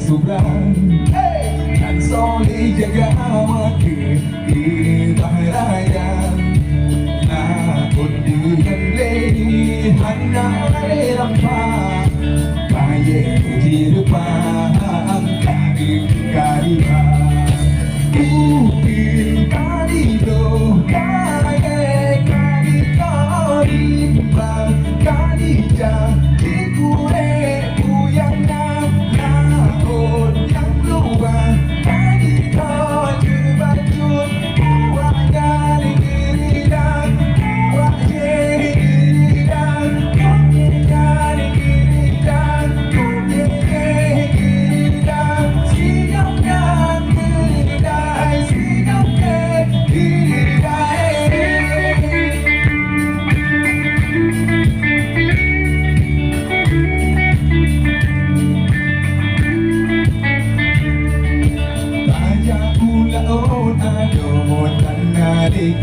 Subrang dan soleh jaga waktu di bahrayan nakut dengan leh handai rampa kaya di depan kari kariba mungkin kari do kaya kari karimba kari jadi kure uyang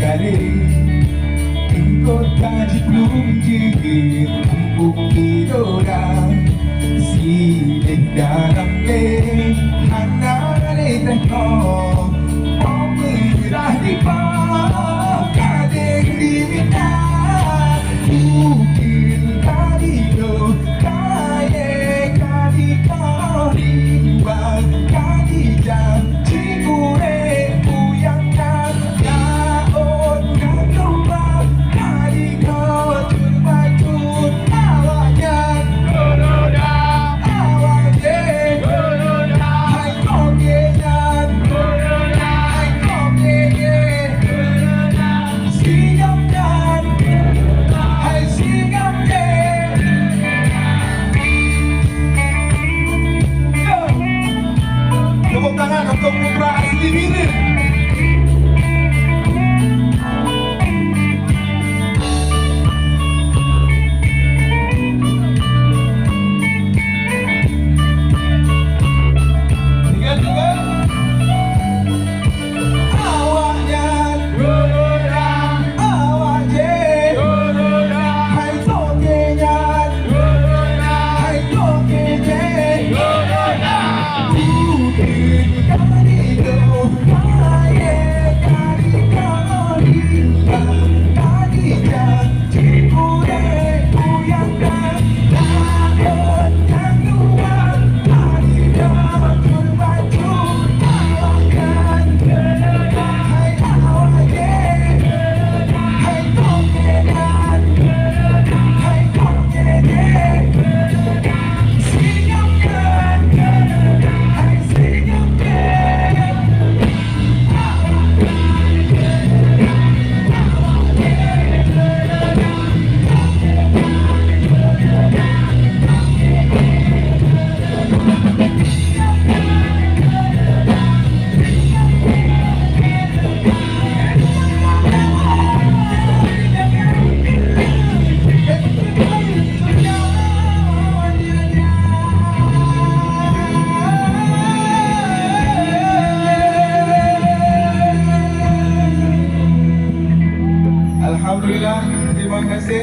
kali engkau kaji belum jigit empuk hidora silik dalam leh handai tengok oh merah di bawah kadang di minta mungkin kali do kaya kali kau rimbang kali jam cikure tepuk tangan untuk putra asli Mirin. Alhamdulillah, terima kasih.